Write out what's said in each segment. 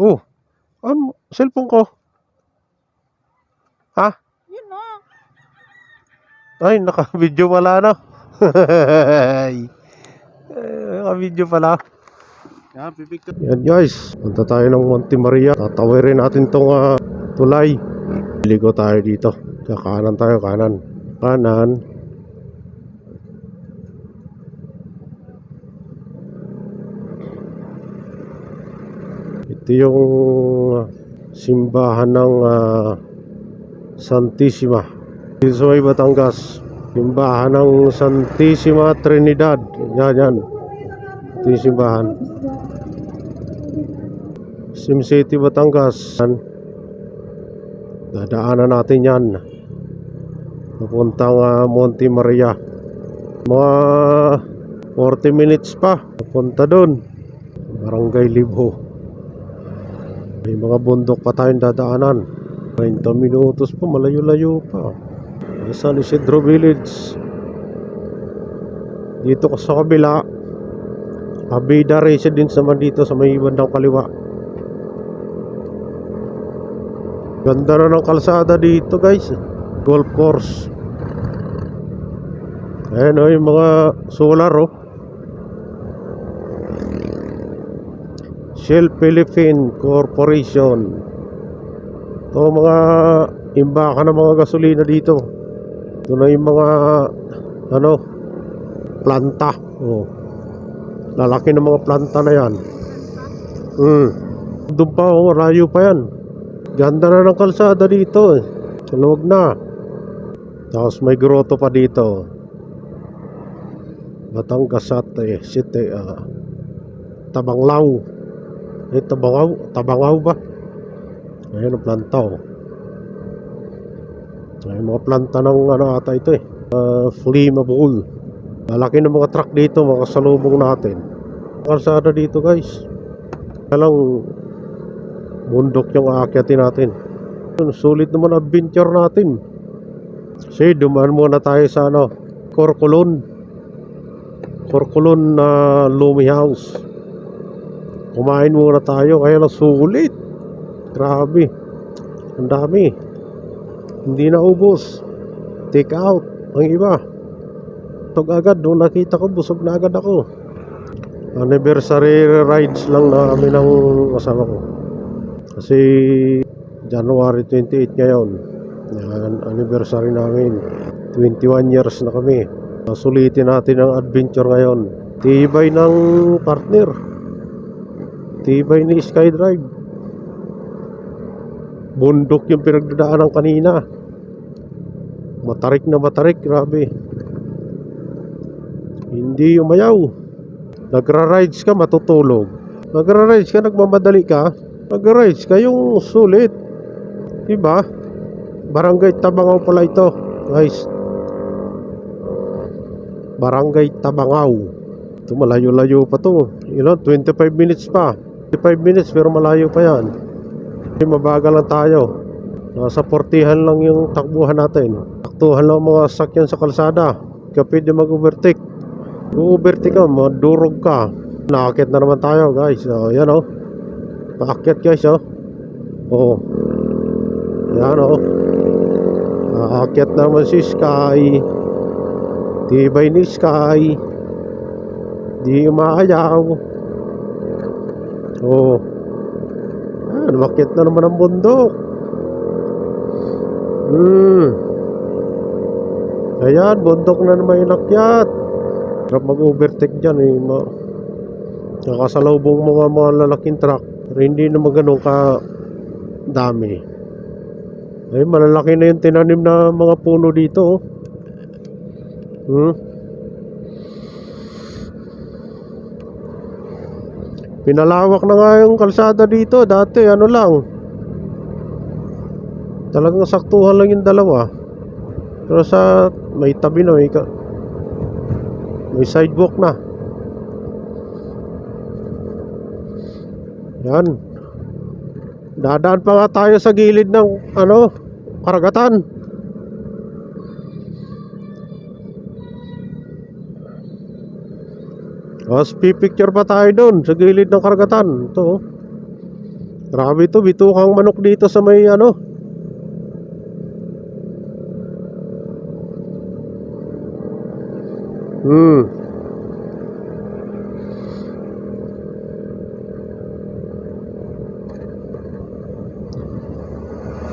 Oh, cellphone ko. Ha? Yun na. Ay, naka-video pala na. Naka-video pala. Yan guys, punta tayo ng Monte Maria. Tatawirin natin tong tulay. Ligo tayo dito. Kakanan tayo, kanan. Kanan. Ito yung simbahan ng Santissima. Dito sa may Batangas. Simbahan ng Santissima Trinidad. Yan. Ito yung simbahan. Sim City, Batangas. Dadaanan natin yan. Papuntang Monte Maria. Mga 40 minutes pa. Papunta doon. Barangay Libho. May mga bundok pa tayong dadaanan. 30 minutos pa, malayo-layo pa. San Isidro Village. Dito ko sa kabila, Abida Residence naman dito sa may bandang kaliwa. Ganda na ng kalsada dito guys. Golf course. Ayan o yung mga solar o. Shell Philippine Corporation. Ito mga imbaka ng mga gasolina dito. Ito na yung mga planta. Oh. Lalaki ng mga planta na yan. Doon pa rayo pa yan. Ganda na ng kalsada dito eh. Luwag na. Tapos may grotto pa dito. Batangas City. Tabanglao. Tabangaw ba? Ayan ang planta oh. Ay mga planta ng ata ito eh. Flammable. Malaki ng mga truck dito, mga salubong natin. Kalsada dito guys. Kalang bundok yung aakyatin natin. Sulit naman adventure natin. Kasi dumaan muna tayo sa Corcolon na Lumi House. Kumain muna tayo, kaya lang sulit. Grabe. Ang dami. Hindi na ubos. Take out. Ang iba. Busog agad. Nung nakita ko, busog na agad ako. Anniversary rides lang namin ng asawa ko. Kasi January 28 ngayon. Yan, anniversary namin. 21 years na kami. Sulitin natin ang adventure ngayon. Tibay ng partner. Tibay ni Skydrive. Bundok yung pinagdadaanan kanina. Matarik na matarik. Grabe. Hindi umayaw. Nagra-rides ka matutulog. Nagra-rides ka nagmamadali ka. Nagra-rides ka yung sulit. Diba? Barangay Tabangaw pala ito guys. Barangay Tabangaw. Ito malayo-layo pa to. 25 minutes pa. 25 minutes pero malayo pa yan. Mabagal lang tayo. Nasa 40han lang yung takbuhan natin. Taktuhan lang mga sakyan sa kalsada. Kapit yung mag-overtake. Mag-overtake ka, madurog ka. Nakakit na naman tayo guys. Yan o. Paakyat guys o. Yan o. Nakakit na naman si Sky. Tibay ni Sky. Di umaayaw. Lumakit na naman ang bundok. Ayan, bundok na naman yung nakyat. Sarap mag-overtake dyan eh. Nakasalubong mga lalaking truck. Pero hindi naman ganun ka dami. Ay, malalaki na yung tinanim na mga puno dito. Pinalawak na nga yung kalsada dito. Dati lang. Talagang saktuhan lang yung dalawa. Pero sa may tabi na may sidewalk na. Yan. Dadaan pa nga tayo sa gilid ng karagatan. Tapos pipicture pa tayo doon sa gilid ng karagatan. Ito Grabe to, bitukang manok dito sa may ano.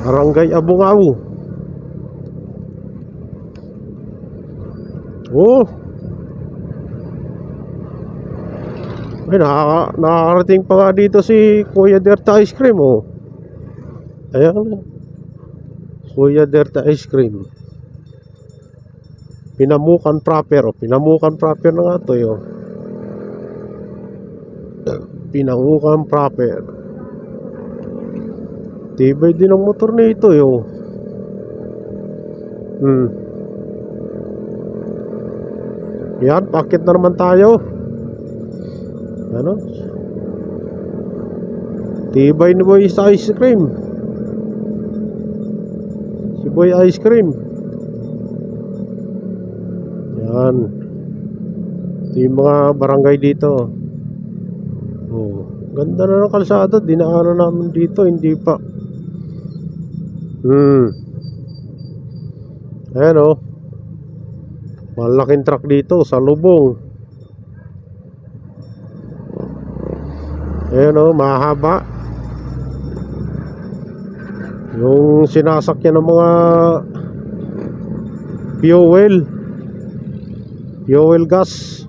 Barangay Abungaw. Oh. Ay, nakakarating pa nga dito si Kuya Derta Ice Cream, oh. Ayan, Kuya Derta Ice Cream. Pinamukan proper, oh. Pinamukan proper na nga to, oh. Pinamukan proper. Tibay din ang motor nito, oh. Yan, pakit na naman tayo. Ano? Tibay ni Boy sa ice cream. Si Boy Ice Cream. Yan. Ito yung mga barangay dito. Oh, ganda na ng kalsada. Dinaanan namin dito, hindi pa. Ayan, oh. Malaking truck dito sa lubong. Ayan, oh, mahaba. Yung sinasakyan ng mga fuel gas.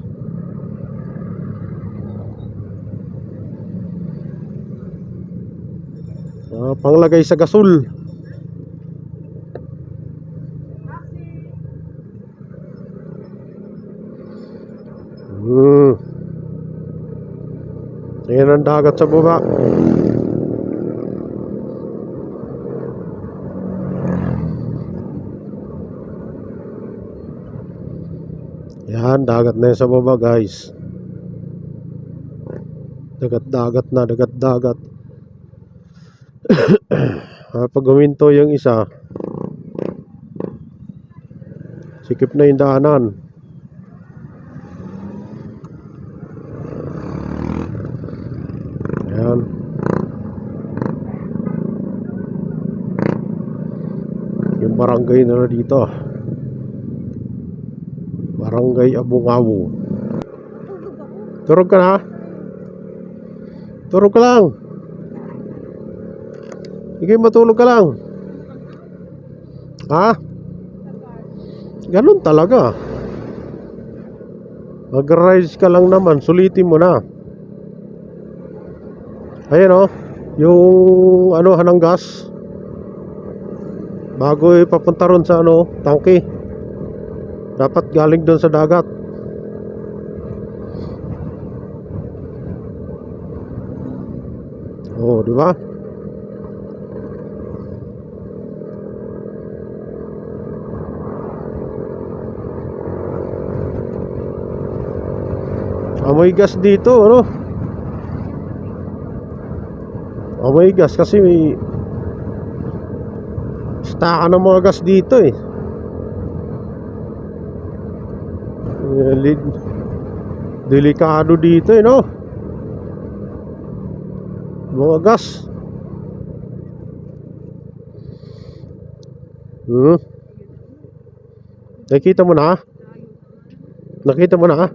Panglagay sa gasol. Ayan ang dagat sa baba. Yan, dagat na yan sa baba, guys. Dagat-dagat na, dagat-dagat. Pag guminto yung isa, sikip na yung daanan. Ayan. Yung barangay na dito, Barangay Abungaw. Turog ka na? Turog ka lang. Sige, matulog ka lang. Ha? Ganun talaga. Mag-rise ka lang naman, sulitin mo na. Ayan, oh. Yung ano, hanang gas. Bago ipapunta ron sa ano, tangke. Dapat galing doon sa dagat. Oh, di ba? Amoy gas dito, ano? Amoy gas kasi may staka ng mga gas dito, eh. Delikado dito, eh, no? Mga gas. Nakita mo na? Nakita mo na?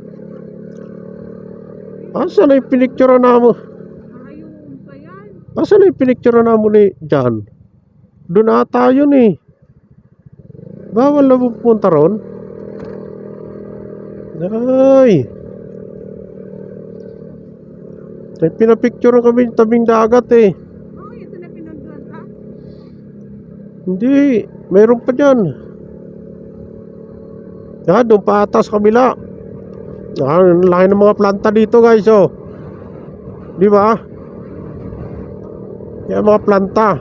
Asan na yung pinicture na mo? Asan na yung pinicture na mo ni John? Doon ata yun, eh. Bawal na pupunta ron. Ay, pinapicture kami tabing dagat, eh. Ito na pinagduan ka? Hindi, mayroon pa dyan. Doon pa atas kabila. Ang laki ng mga planta dito, guys, oh. Di ba? Yan mga planta.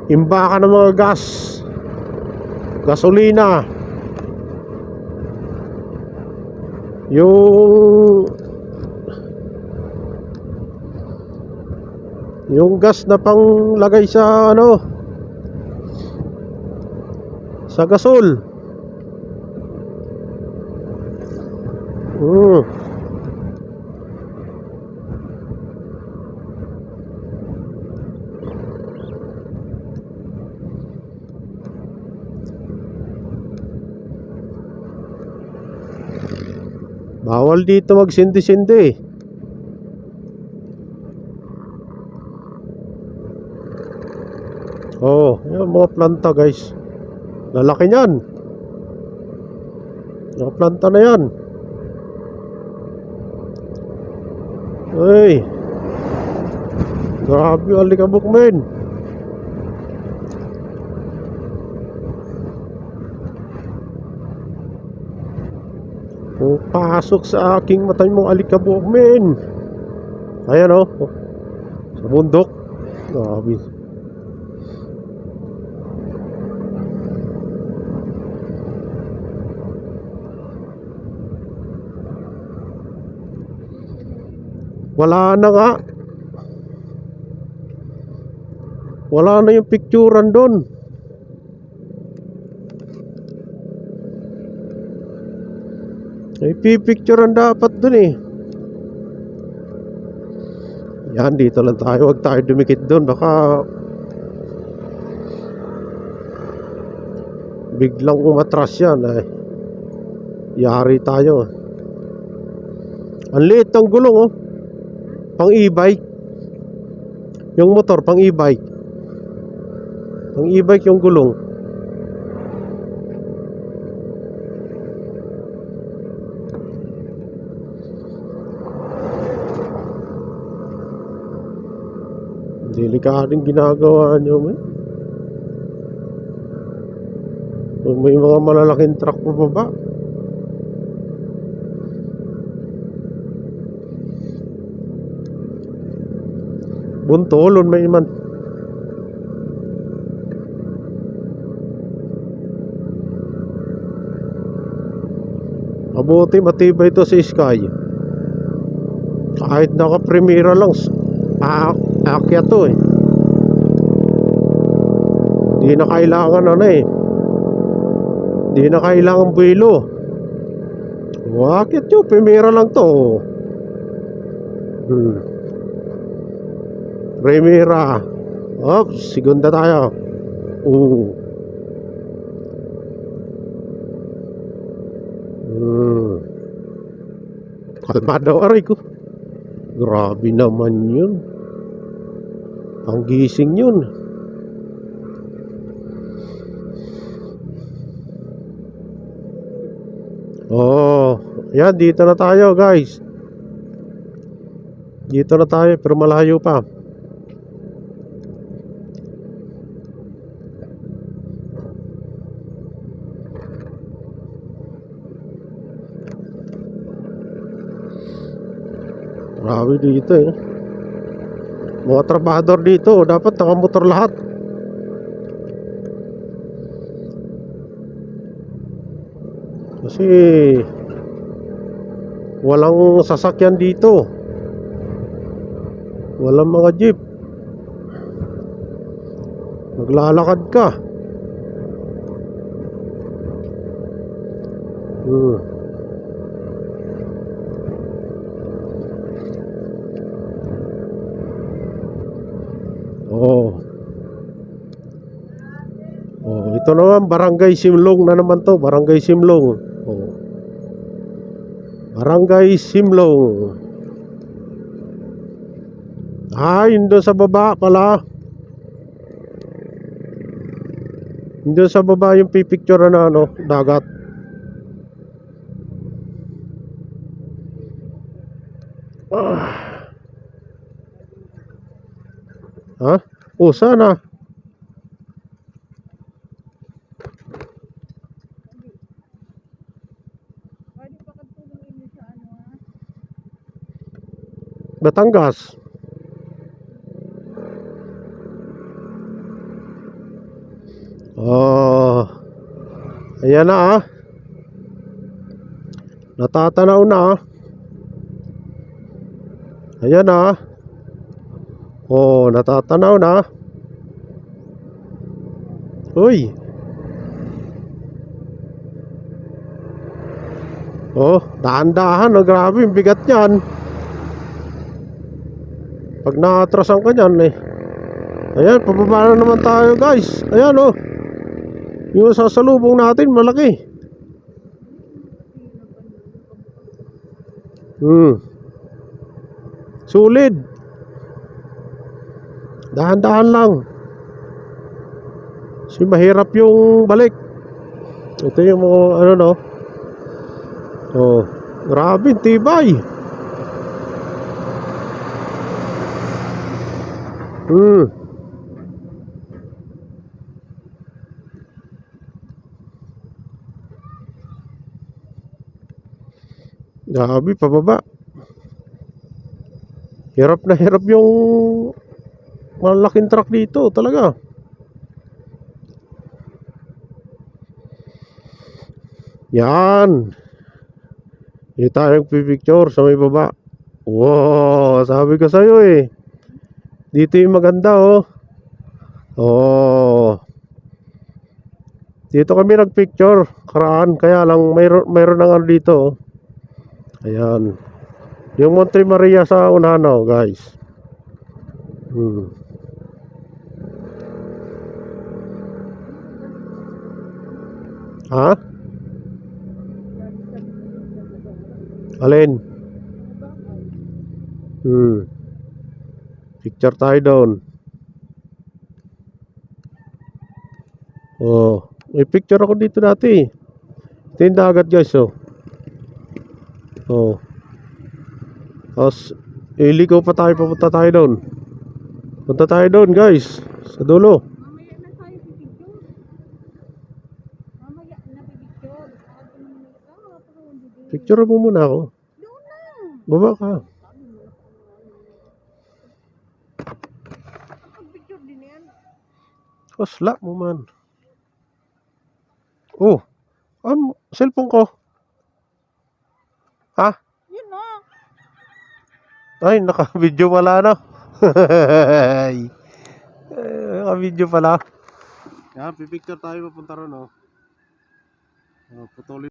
Imbaka ng mga gas. Gasolina. Yung gas na panglagay sa ano, sa gasol. Bawal dito magsindi-sindi. Oh, yung mga planta guys. Lalaki niyan. Mga planta na yan. Ay. Grabe yung alikabok men. Pasok sa aking mata mong alikabok men. Ayan oh. Sa bundok. Grabe. Wala na nga. Wala na yung picturean doon. Ay pipicturean dapat doon eh. Yan, dito lang tayo. Huwag tayo dumikit doon. Baka biglang umatras yan. Ay, yari tayo. Ang liit ng gulong oh. Pang e-bike. Yung motor pang e-bike. Pang e-bike yung gulong. Delikadong ginagawa nyo man. May mga malalaking truck pa baba. Buntolon may man. Mabuti matibay ito sa Sky. Kahit naka-primera lang aakyat to eh. Di na kailangan ano eh. Di na kailangan buwelo. Aakyat yun, primera lang to. Primera. Segunda tayo. Kalmado aray ko. Grabe naman yun. Panggising yun. Oh, yan dito na tayo guys. Dito na tayo pero malayo pa. Grabe dito eh. Mga trabahador dito dapat nakamotor lahat. Kasi walang sasakyan dito. Walang mga jeep. Maglalakad ka. Ito naman Barangay Simlong na naman to. Barangay Simlong. Barangay Simlong. Yun doon sa baba pala. Yun doon sa baba yung pipicture na ano, dagat. Sana. Batangas. Ayan na natatanaw na Ayan na natatanaw na. Uy. Dahan-dahan grabe yung bigat niyan. Pag naatrasan ka niyan eh. Ayan, pababa na naman tayo guys. Ayan yung sasalubong natin malaki. Sulit. Dahan-dahan lang. Kasi mahirap yung balik. Ito yung mga ano no. Oh, grabe tibay. Grabe pababa. Hirap na hirap yung malaking truck dito talaga. Yan. Dito tayong pipicture sa may baba. Wow, sabi ko sa'yo eh. Dito yung maganda oh. Oh. Dito kami nagpicture. Karaan. Kaya lang mayroon ng ano dito oh. Ayan. Yung Monte Maria sa unahan oh guys. Ha? Alin? Picture tayo doon. Oh, may picture ako dito dati. Ito yung dagat guys oh. Oh. Tapos iligaw pa tayo, papunta tayo doon. Punta tayo doon guys. Sa dulo. Mamaya na tayo pipicture. Mamaya na pipicture. Picture mo muna ako. Doon na. Baba ka. Pag-picture din yan. Kasla mo man. Oh. Cellphone ko. Ha? Yun na. Ay, naka-video pala no. Naka-video pala. Yan, pipicture tayo papunta ron oh. Putulin.